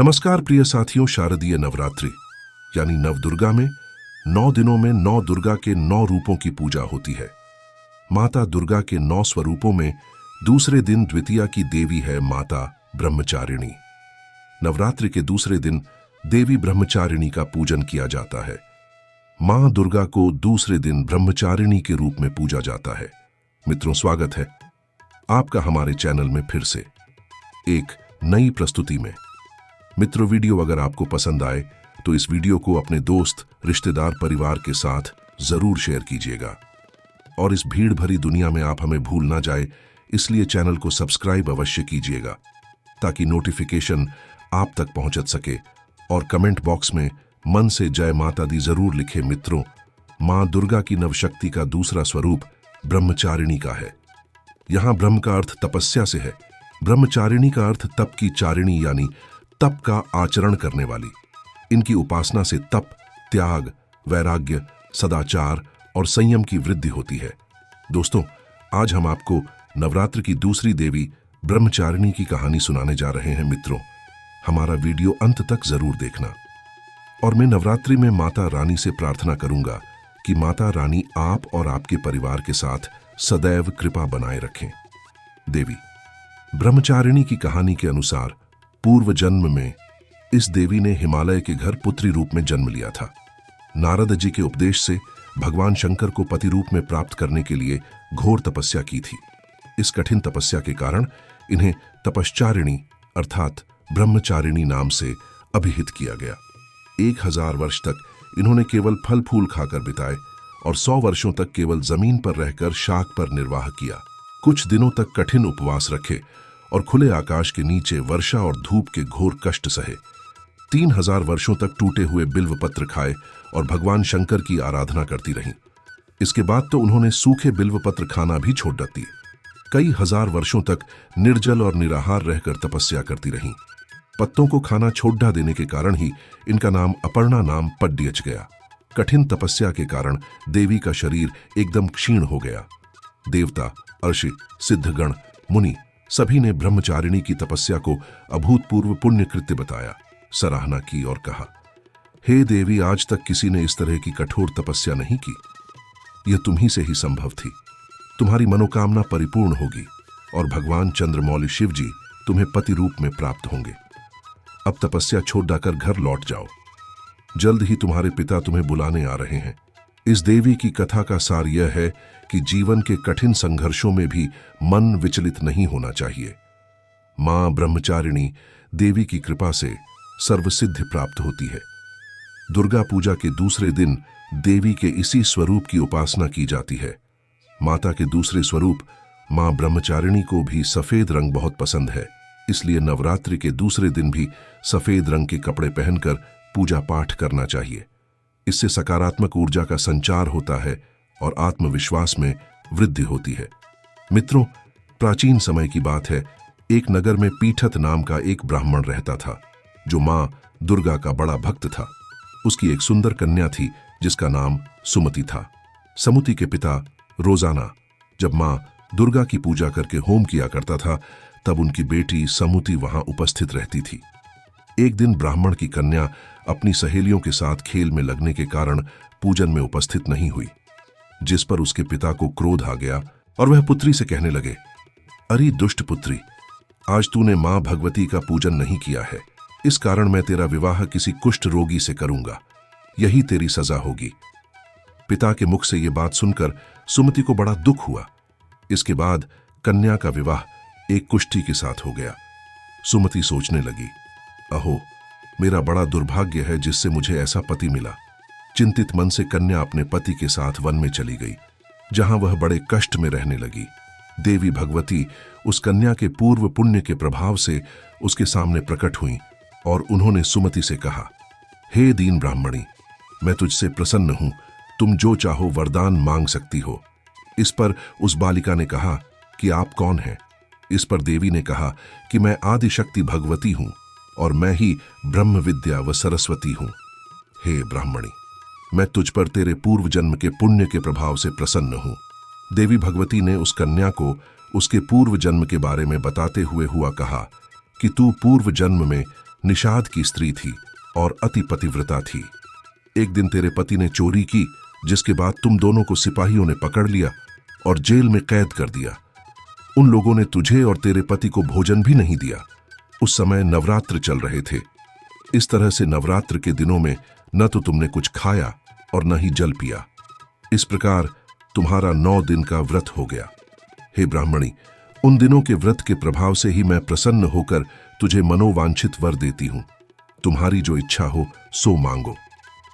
नमस्कार प्रिय साथियों, शारदीय नवरात्रि यानी नवदुर्गा में 9 दिनों में 9 दुर्गा के 9 रूपों की पूजा होती है। माता दुर्गा के 9 स्वरूपों में दूसरे दिन द्वितीया की देवी है माता ब्रह्मचारिणी। नवरात्रि के दूसरे दिन देवी ब्रह्मचारिणी का पूजन किया जाता है। मां दुर्गा को दूसरे दिन ब्रह्मचारिणी के रूप में पूजा जाता है। मित्रों, स्वागत है आपका हमारे चैनल में फिर से एक नई प्रस्तुति में। मित्रों, वीडियो अगर आपको पसंद आए तो इस वीडियो को अपने दोस्त, रिश्तेदार, परिवार के साथ जरूर शेयर कीजिएगा। और इस भीड़ भरी दुनिया में आप हमें भूल ना जाए, इसलिए चैनल को सब्सक्राइब अवश्य कीजिएगा ताकि नोटिफिकेशन आप तक पहुंच सके। और कमेंट बॉक्स में मन से जय माता दी जरूर लिखे। मित्रों, मां दुर्गा की नवशक्ति का दूसरा स्वरूप ब्रह्मचारिणी का है। यहां ब्रह्म का अर्थ तपस्या से है। ब्रह्मचारिणी का अर्थ तप की चारिणी यानी तप का आचरण करने वाली। इनकी उपासना से तप, त्याग, वैराग्य, सदाचार और संयम की वृद्धि होती है। दोस्तों, आज हम आपको नवरात्र की दूसरी देवी ब्रह्मचारिणी की कहानी सुनाने जा रहे हैं। मित्रों, हमारा वीडियो अंत तक जरूर देखना। और मैं नवरात्रि में माता रानी से प्रार्थना करूंगा कि माता रानी आप और आपके परिवार के साथ सदैव कृपा बनाए रखें। देवी ब्रह्मचारिणी की कहानी के अनुसार पूर्व जन्म में इस देवी ने हिमालय के घर पुत्री रूप में जन्म लिया था। नारद जी के उपदेश से भगवान शंकर को पति रूप में प्राप्त करने के लिए घोर तपस्या की थी। इस कठिन तपस्या के कारण इन्हें तपश्चारिणी अर्थात ब्रह्मचारिणी नाम से अभिहित किया गया। 1000 वर्ष तक इन्होंने केवल फल फूल खाकर बिताए और 100 वर्षों तक केवल जमीन पर रहकर शाक पर निर्वाह किया। कुछ दिनों तक कठिन उपवास रखे और खुले आकाश के नीचे वर्षा और धूप के घोर कष्ट सहे। 3000 वर्षों तक टूटे हुए बिल्व पत्र खाए और भगवान शंकर की आराधना करती रहीं। इसके बाद तो उन्होंने सूखे बिल्व पत्र खाना भी छोड़ दिए। कई हजार वर्षों तक निर्जल और निराहार रहकर तपस्या करती रहीं। पत्तों को खाना छोड़ देने के कारण ही इनका नाम अपर्णा नाम पड्यच गया। कठिन तपस्या के कारण देवी का शरीर एकदम क्षीण हो गया। देवता, अर्षि, सिद्धगण, मुनि सभी ने ब्रह्मचारिणी की तपस्या को अभूतपूर्व पुण्य कृत्य बताया, सराहना की और कहा, हे देवी, आज तक किसी ने इस तरह की कठोर तपस्या नहीं की। यह तुम्ही से ही संभव थी। तुम्हारी मनोकामना परिपूर्ण होगी और भगवान चंद्रमौली शिव जी तुम्हें पति रूप में प्राप्त होंगे। अब तपस्या छोड़ डाकर घर लौट जाओ। जल्द ही तुम्हारे पिता तुम्हें बुलाने आ रहे हैं। इस देवी की कथा का सार यह है कि जीवन के कठिन संघर्षों में भी मन विचलित नहीं होना चाहिए। मां ब्रह्मचारिणी देवी की कृपा से सर्वसिद्धि प्राप्त होती है। दुर्गा पूजा के दूसरे दिन देवी के इसी स्वरूप की उपासना की जाती है। माता के दूसरे स्वरूप मां ब्रह्मचारिणी को भी सफेद रंग बहुत पसंद है, इसलिए नवरात्रि के दूसरे दिन भी सफेद रंग के कपड़े पहनकर पूजा पाठ करना चाहिए। इससे सकारात्मक ऊर्जा का संचार होता है और आत्मविश्वास में वृद्धि होती है। मित्रों, प्राचीन समय की बात है। एक नगर में पीठत नाम का एक ब्राह्मण रहता था जो मां दुर्गा का बड़ा भक्त था। उसकी एक सुंदर कन्या थी जिसका नाम सुमति था। सुमति के पिता रोजाना जब मां दुर्गा की पूजा करके होम किया करता था, तब उनकी बेटी सुमति वहां उपस्थित रहती थी। एक दिन ब्राह्मण की कन्या अपनी सहेलियों के साथ खेल में लगने के कारण पूजन में उपस्थित नहीं हुई, जिस पर उसके पिता को क्रोध आ गया और वह पुत्री से कहने लगे, अरे दुष्ट पुत्री, आज तूने मां भगवती का पूजन नहीं किया है। इस कारण मैं तेरा विवाह किसी कुष्ठ रोगी से करूंगा। यही तेरी सजा होगी। पिता के मुख से यह बात सुनकर सुमति को बड़ा दुख हुआ। इसके बाद कन्या का विवाह एक कुष्ठी के साथ हो गया। सुमति सोचने लगी, अहो, मेरा बड़ा दुर्भाग्य है जिससे मुझे ऐसा पति मिला। चिंतित मन से कन्या अपने पति के साथ वन में चली गई, जहां वह बड़े कष्ट में रहने लगी। देवी भगवती उस कन्या के पूर्व पुण्य के प्रभाव से उसके सामने प्रकट हुई और उन्होंने सुमति से कहा, हे दीन ब्राह्मणी, मैं तुझसे प्रसन्न हूं। तुम जो चाहो वरदान मांग सकती हो। इस पर उस बालिका ने कहा कि आप कौन हैं? इस पर देवी ने कहा कि मैं आदिशक्ति भगवती हूं और मैं ही ब्रह्म विद्या व सरस्वती हूं। हे ब्राह्मणी, मैं तुझ पर तेरे पूर्व जन्म के पुण्य के प्रभाव से प्रसन्न हूं। देवी भगवती ने उस कन्या को उसके पूर्व जन्म के बारे में बताते हुए हुआ कहा कि तू पूर्व जन्म में निषाद की स्त्री थी और अति पतिव्रता थी। एक दिन तेरे पति ने चोरी की, जिसके बाद तुम दोनों को सिपाहियों ने पकड़ लिया और जेल में कैद कर दिया। उन लोगों ने तुझे और तेरे पति को भोजन भी नहीं दिया। उस समय नवरात्र चल रहे थे। इस तरह से नवरात्र के दिनों में न तो तुमने कुछ खाया और न ही जल पिया। इस प्रकार तुम्हारा 9 दिन का व्रत हो गया। हे ब्राह्मणी, उन दिनों के व्रत के प्रभाव से ही मैं प्रसन्न होकर तुझे मनोवांछित वर देती हूं। तुम्हारी जो इच्छा हो सो मांगो।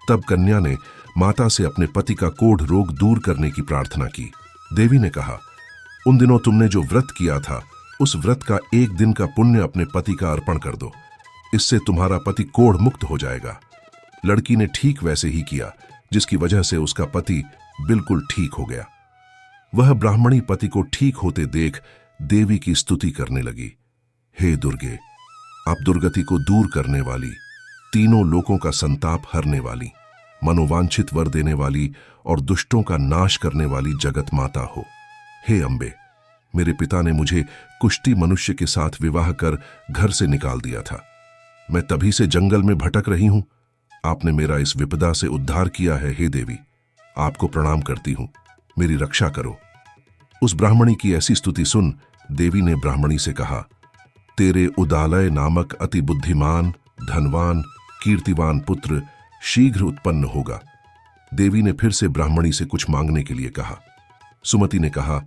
तब कन्या ने माता से अपने पति का कोढ़ रोग दूर करने की प्रार्थना की। देवी ने कहा, उन दिनों तुमने जो व्रत किया था, उस व्रत का 1 दिन का पुण्य अपने पति का अर्पण कर दो। इससे तुम्हारा पति कोढ़ मुक्त हो जाएगा। लड़की ने ठीक वैसे ही किया, जिसकी वजह से उसका पति बिल्कुल ठीक हो गया। वह ब्राह्मणी पति को ठीक होते देख देवी की स्तुति करने लगी। हे दुर्गे, आप दुर्गति को दूर करने वाली, तीनों लोकों का संताप हरने वाली, मनोवांछित वर देने वाली और दुष्टों का नाश करने वाली जगत माता हो। हे अम्बे, मेरे पिता ने मुझे कुष्ठी मनुष्य के साथ विवाह कर घर से निकाल दिया था। मैं तभी से जंगल में भटक रही हूं। आपने मेरा इस विपदा से उद्धार किया है। हे देवी, आपको प्रणाम करती हूं, मेरी रक्षा करो। उस ब्राह्मणी की ऐसी स्तुति सुन देवी ने ब्राह्मणी से कहा, तेरे उदालय नामक अति बुद्धिमान, धनवान, कीर्तिवान पुत्र शीघ्र उत्पन्न होगा। देवी ने फिर से ब्राह्मणी से कुछ मांगने के लिए कहा। सुमति ने कहा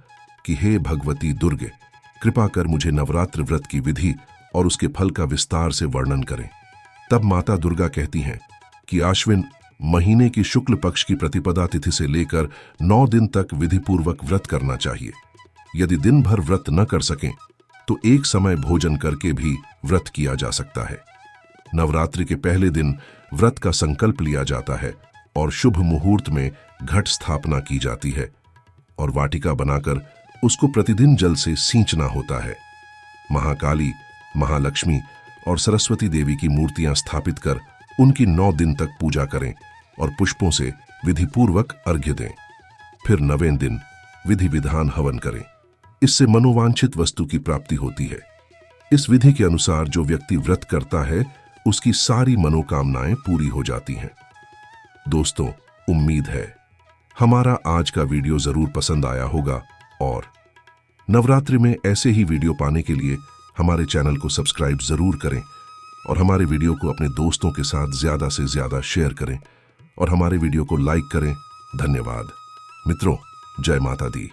कि हे भगवती दुर्गे, कृपा कर मुझे नवरात्र व्रत की विधि और उसके फल का विस्तार से वर्णन करें। तब माता दुर्गा कहती हैं कि आश्विन महीने की शुक्ल पक्ष की प्रतिपदा तिथि से लेकर 9 दिन तक विधिपूर्वक व्रत करना चाहिए। यदि दिन भर व्रत न कर सकें तो एक समय भोजन करके भी व्रत किया जा सकता है। नवरात्रि के पहले दिन व्रत का संकल्प लिया जाता है और शुभ मुहूर्त में घट स्थापना की जाती है और वाटिका बनाकर उसको प्रतिदिन जल से सींचना होता है। महाकाली, महालक्ष्मी और सरस्वती देवी की मूर्तियां स्थापित कर उनकी 9 दिन तक पूजा करें और पुष्पों से विधिपूर्वक अर्घ्य दें। फिर 9वें दिन विधि विधान हवन करें। इससे मनोवांछित वस्तु की प्राप्ति होती है। इस विधि के अनुसार जो व्यक्ति व्रत करता है उसकी सारी मनोकामनाएं पूरी हो जाती हैं। दोस्तों, उम्मीद है हमारा आज का वीडियो जरूर पसंद आया होगा और नवरात्रि में ऐसे ही वीडियो पाने के लिए हमारे चैनल को सब्सक्राइब जरूर करें और हमारे वीडियो को अपने दोस्तों के साथ ज्यादा से ज्यादा शेयर करें और हमारे वीडियो को लाइक करें। धन्यवाद मित्रों। जय माता दी।